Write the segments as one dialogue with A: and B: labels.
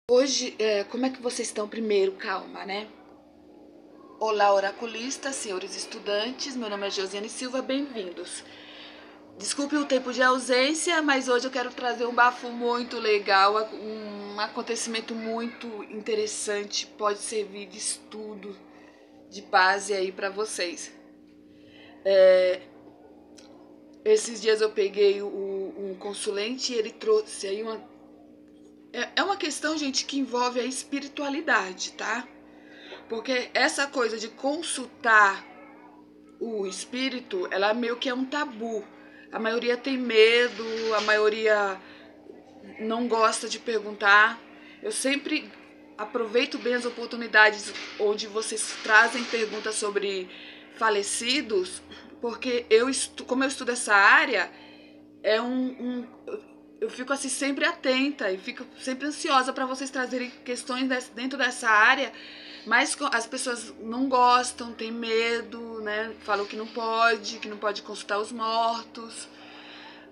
A: Hoje, como é que vocês estão? Primeiro, calma, né? Olá, oraculistas, senhores estudantes, meu nome é Josiane Silva, bem-vindos. Desculpe o tempo de ausência, mas hoje eu quero trazer um bafo muito legal, um acontecimento muito interessante, pode servir de estudo, de base aí para vocês. Esses dias eu peguei um consulente e ele trouxe aí uma... É uma questão, gente, que envolve a espiritualidade, tá? Porque essa coisa de consultar o espírito, ela meio que é um tabu. A maioria tem medo, a maioria não gosta de perguntar. Eu sempre aproveito bem as oportunidades onde vocês trazem perguntas sobre falecidos, porque como eu estudo essa área, eu fico assim sempre atenta e fico sempre ansiosa para vocês trazerem questões dentro dessa área, mas as pessoas não gostam, têm medo, né? Falam que não pode consultar os mortos.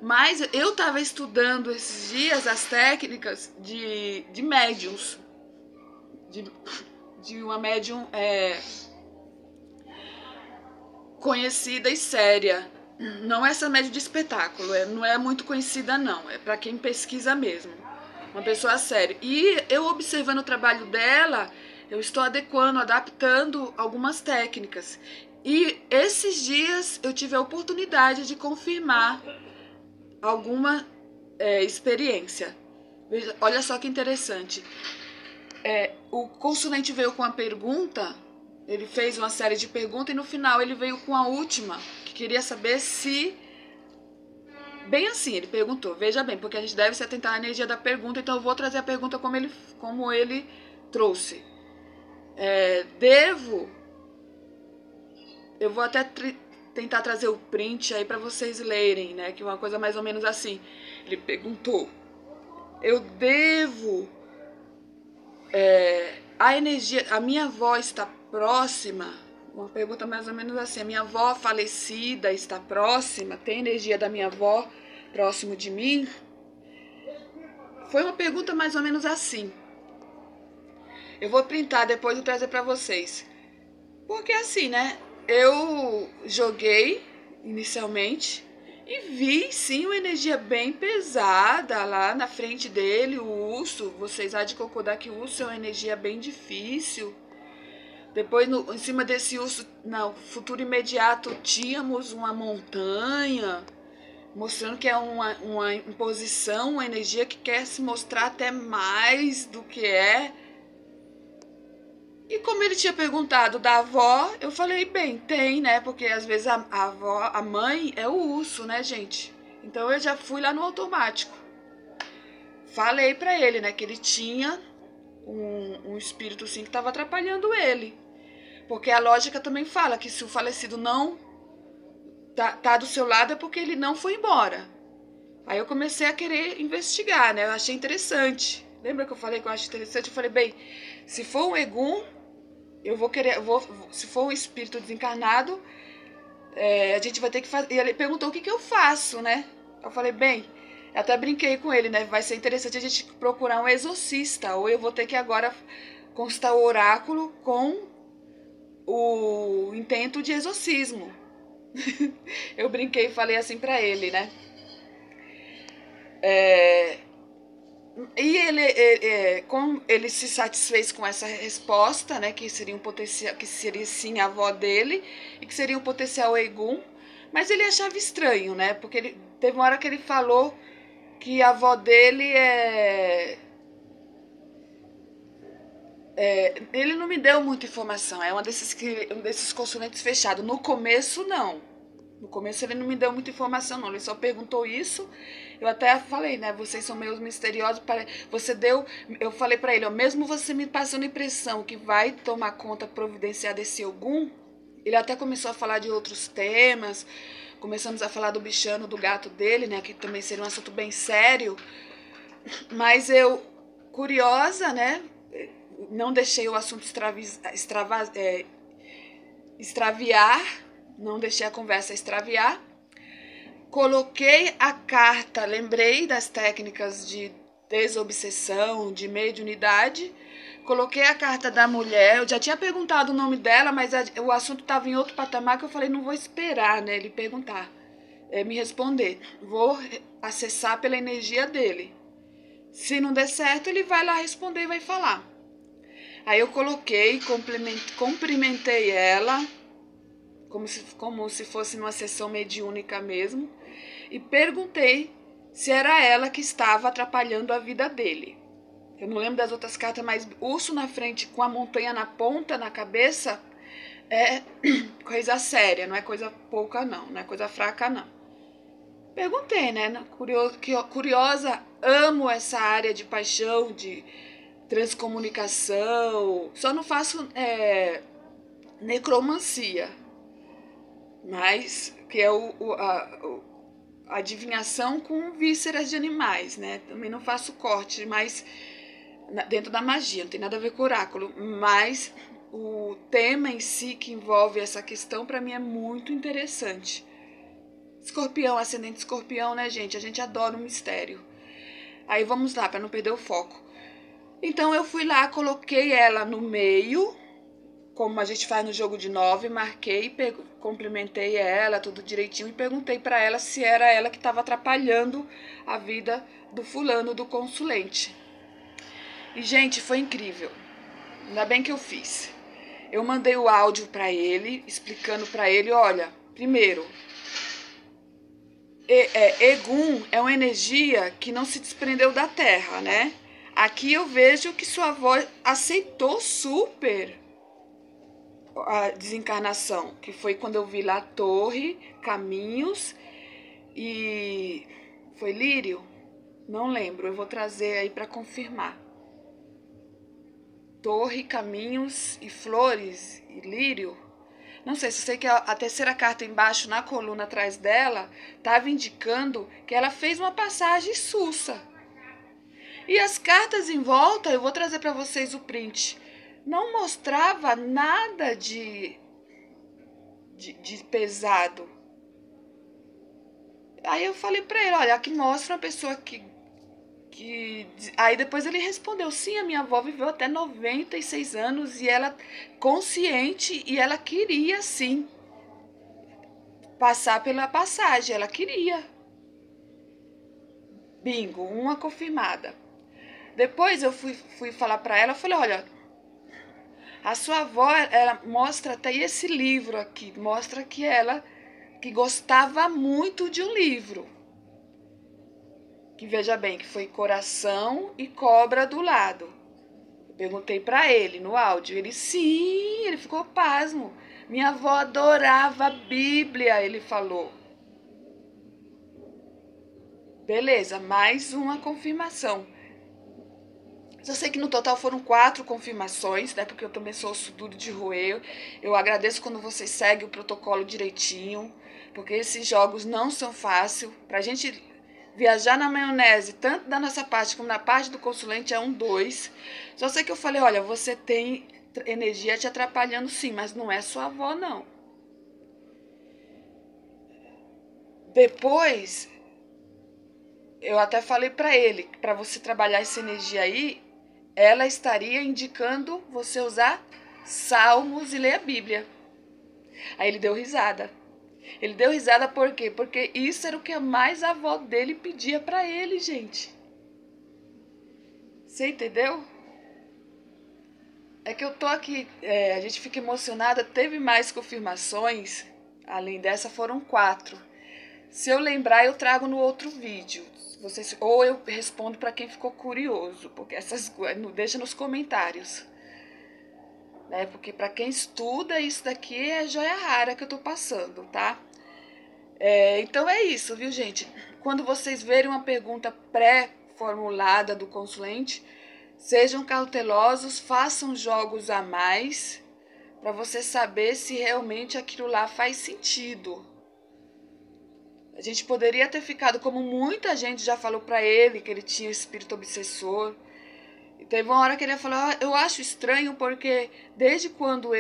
A: Mas eu estava estudando esses dias as técnicas de médiums, de, de uma médium conhecida e séria. Não essa médium de espetáculo, não é muito conhecida não, é para quem pesquisa mesmo. Uma pessoa séria. E eu observando o trabalho dela, eu estou adequando, adaptando algumas técnicas. E esses dias eu tive a oportunidade de confirmar alguma experiência. Veja, olha só que interessante. O consulente veio com a pergunta, ele fez uma série de perguntas e no final ele veio com a última, que queria saber se... Bem assim, ele perguntou, veja bem, porque a gente deve se atentar à energia da pergunta, então eu vou trazer a pergunta como ele trouxe. Eu vou até tentar trazer o print aí para vocês lerem, né? Que é uma coisa mais ou menos assim. Ele perguntou: eu devo a energia, a minha avó está próxima? Uma pergunta mais ou menos assim: a minha avó falecida está próxima? Tem energia da minha avó próximo de mim? Foi uma pergunta mais ou menos assim. Eu vou printar depois e trazer para vocês. Porque assim, né? Eu joguei inicialmente e vi sim uma energia bem pesada lá na frente dele, o urso. Vocês há de concordar que o urso é uma energia bem difícil. Depois, em cima desse urso, no futuro imediato, tínhamos uma montanha, mostrando que é uma imposição, uma energia que quer se mostrar até mais do que é. E como ele tinha perguntado da avó, eu falei, bem, tem, né? Porque às vezes a avó, a mãe é o urso, né, gente? Então eu já fui lá no automático. Falei pra ele, né, que ele tinha um espírito sim que estava atrapalhando ele. Porque a lógica também fala que se o falecido não tá do seu lado é porque ele não foi embora. Aí eu comecei a querer investigar, né? Eu achei interessante. Lembra que eu falei que eu acho interessante? Eu falei, bem, se for um egum, eu vou querer, se for um espírito desencarnado, a gente vai ter que fazer. E ele perguntou o que eu faço, né? Eu falei, bem, eu até brinquei com ele, né? Vai ser interessante a gente procurar um exorcista, ou eu vou ter que agora consultar o oráculo com o intento de exorcismo. Eu brinquei e falei assim pra ele, né? E como ele se satisfez com essa resposta, né, que seria um potencial, que seria sim a avó dele e que seria um potencial Egum, mas ele achava estranho, né, porque teve uma hora que ele falou que a avó dele ele não me deu muita informação, é um desses consulentes fechados. No começo, não. No começo ele não me deu muita informação, não. Ele só perguntou isso. Eu até falei, né? Vocês são meio misteriosos. Você deu. Eu falei pra ele, ó, mesmo você me passando a impressão que vai tomar conta, providenciar desse Ogum. Ele até começou a falar de outros temas. Começamos a falar do bichano, do gato dele, né? Que também seria um assunto bem sério. Mas eu, curiosa, né? Não deixei o assunto extraviar, não deixei a conversa extraviar. Coloquei a carta, lembrei das técnicas desobsessão, de mediunidade. Coloquei a carta da mulher, eu já tinha perguntado o nome dela, mas o assunto estava em outro patamar que eu falei, não vou esperar, né, ele perguntar, me responder. Vou acessar pela energia dele. Se não der certo, ele vai lá responder e vai falar. Aí eu coloquei, cumprimentei ela, como se fosse numa sessão mediúnica mesmo, e perguntei se era ela que estava atrapalhando a vida dele. Eu não lembro das outras cartas, mas urso na frente com a montanha na ponta, na cabeça, é coisa séria, não é coisa pouca não, não é coisa fraca não. Perguntei, né? Curiosa, amo essa área de paixão, de transcomunicação, só não faço necromancia, mas que é a adivinhação com vísceras de animais, né? Também não faço corte, mas dentro da magia, não tem nada a ver com oráculo, mas o tema em si que envolve essa questão para mim é muito interessante. Escorpião, ascendente escorpião, né, gente? A gente adora o mistério. Aí vamos lá, para não perder o foco. Então eu fui lá, coloquei ela no meio, como a gente faz no jogo de 9, marquei, cumprimentei ela, tudo direitinho, e perguntei para ela se era ela que estava atrapalhando a vida do fulano, do consulente. E, gente, foi incrível. Ainda bem que eu fiz. Eu mandei o áudio para ele, explicando para ele, olha, primeiro, Egum é uma energia que não se desprendeu da Terra, né? Aqui eu vejo que sua avó aceitou super a desencarnação, que foi quando eu vi lá Torre, Caminhos e... foi Lírio? Não lembro, eu vou trazer aí para confirmar. Torre, Caminhos e Flores e Lírio. Não sei, só sei que a terceira carta embaixo, na coluna atrás dela, estava indicando que ela fez uma passagem sussa. E as cartas em volta, eu vou trazer para vocês o print, não mostrava nada de pesado. Aí eu falei para ele, olha, aqui mostra uma pessoa que... Aí depois ele respondeu, sim, a minha avó viveu até 96 anos e ela consciente e ela queria sim passar pela passagem, ela queria. Bingo, uma confirmada. Depois eu fui falar para ela, eu falei, olha, a sua avó, ela mostra até esse livro aqui, mostra que ela que gostava muito de um livro. Que veja bem, que foi coração e cobra do lado. Eu perguntei para ele no áudio, ele sim, ele ficou pasmo. Minha avó adorava a Bíblia, ele falou. Beleza, mais uma confirmação. Eu sei que no total foram 4 confirmações, né? Porque eu também sou duro de roer. Eu agradeço quando vocês seguem o protocolo direitinho, porque esses jogos não são fáceis. Pra gente viajar na maionese, tanto da nossa parte como na parte do consulente, é 1, 2. Só sei que eu falei, olha, você tem energia te atrapalhando sim, mas não é sua avó, não. Depois, eu até falei pra ele, pra você trabalhar essa energia aí, ela estaria indicando você usar salmos e ler a Bíblia. Aí ele deu risada. Ele deu risada por quê? Porque isso era o que mais a avó dele pedia pra ele, gente. Você entendeu? É que eu tô aqui, a gente fica emocionada. Teve mais confirmações, além dessa foram 4. Se eu lembrar, eu trago no outro vídeo. Ou eu respondo para quem ficou curioso, porque essas coisas, deixa nos comentários. Né? Porque para quem estuda, isso daqui é joia rara que eu tô passando, tá? Então é isso, viu, gente? Quando vocês verem uma pergunta pré-formulada do consulente, sejam cautelosos, façam jogos a mais, para você saber se realmente aquilo lá faz sentido. A gente poderia ter ficado, como muita gente já falou para ele, que ele tinha espírito obsessor. E teve uma hora que ele falou, eu acho estranho porque desde quando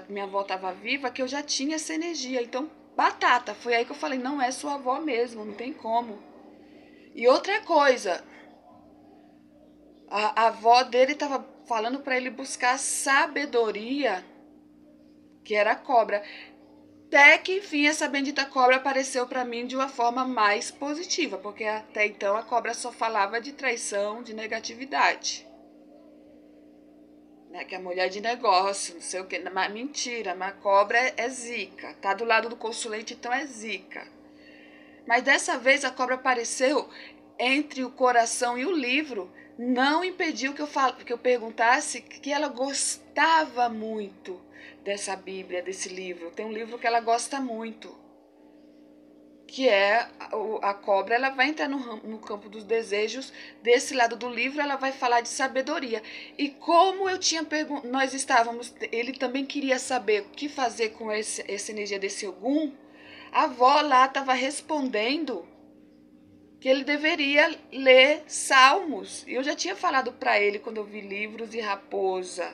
A: minha avó estava viva, que eu já tinha essa energia. Então, batata. Foi aí que eu falei, não é sua avó mesmo, não tem como. E outra coisa, A avó dele estava falando para ele buscar sabedoria, que era a cobra. Até que, enfim, essa bendita cobra apareceu para mim de uma forma mais positiva, porque até então a cobra só falava de traição, de negatividade. Né? Que é mulher de negócio, não sei o que. Mas mentira, mas a cobra é zica. Tá do lado do consulente, então é zica. Mas dessa vez a cobra apareceu entre o coração e o livro. Não impediu que eu perguntasse que ela gostava muito dessa Bíblia, desse livro. Tem um livro que ela gosta muito, que é a cobra. Ela vai entrar no campo dos desejos. Desse lado do livro ela vai falar de sabedoria. E como eu tinha nós estávamos, ele também queria saber o que fazer com essa energia desse Ogum. A avó lá estava respondendo que ele deveria ler Salmos. Eu já tinha falado para ele quando eu vi Livros de Raposa.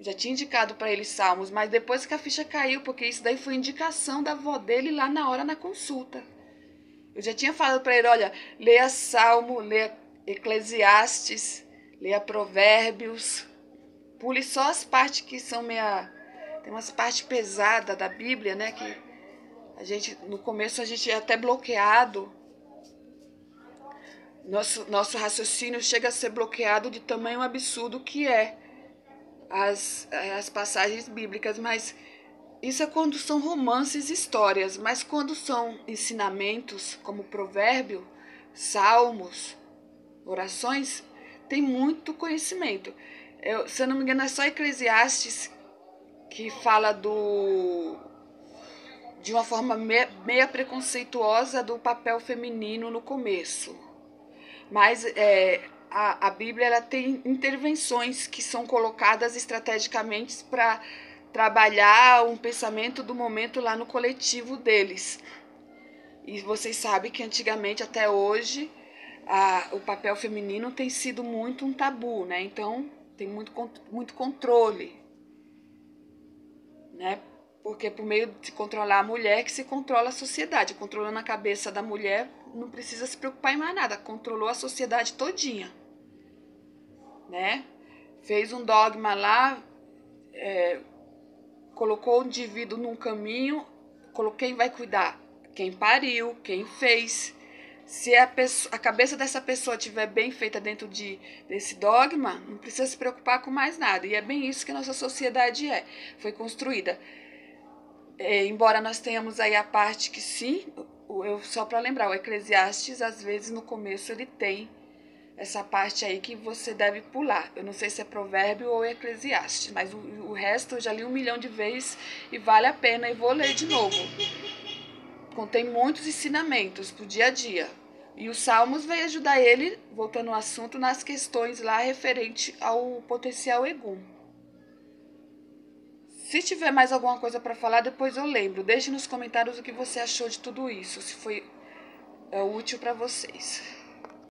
A: Já tinha indicado para ele Salmos, mas depois que a ficha caiu, porque isso daí foi indicação da avó dele lá na hora na consulta. Eu já tinha falado para ele, olha, leia Salmo, leia Eclesiastes, leia Provérbios. Pule só as partes que são meia... Tem umas partes pesadas da Bíblia, né, que a gente, no começo a gente é até bloqueado. Nosso raciocínio chega a ser bloqueado de tamanho absurdo que é as passagens bíblicas, mas isso é quando são romances e histórias, mas quando são ensinamentos como provérbio, salmos, orações, tem muito conhecimento. Se eu não me engano, é só Eclesiastes que fala de uma forma meia preconceituosa do papel feminino no começo. Mas a Bíblia ela tem intervenções que são colocadas estrategicamente para trabalhar um pensamento do momento lá no coletivo deles. E vocês sabem que antigamente, até hoje, o papel feminino tem sido muito um tabu, né? Então, tem muito controle, né? Porque por meio de controlar a mulher que se controla a sociedade. Controlando a cabeça da mulher, não precisa se preocupar em mais nada. Controlou a sociedade todinha, né? Fez um dogma lá, colocou o indivíduo num caminho, quem vai cuidar? Quem pariu, quem fez. Se a cabeça dessa pessoa estiver bem feita dentro desse dogma, não precisa se preocupar com mais nada. E é bem isso que a nossa sociedade foi construída. Embora nós tenhamos aí a parte que sim, só para lembrar, o Eclesiastes, às vezes no começo ele tem essa parte aí que você deve pular. Eu não sei se é provérbio ou Eclesiastes, mas o resto eu já li 1 milhão de vezes e vale a pena e vou ler de novo. Contém muitos ensinamentos pro dia a dia. E os Salmos vêm ajudar ele, voltando ao assunto, nas questões lá referente ao potencial Egum. Se tiver mais alguma coisa para falar, depois eu lembro. Deixe nos comentários o que você achou de tudo isso, se foi útil para vocês.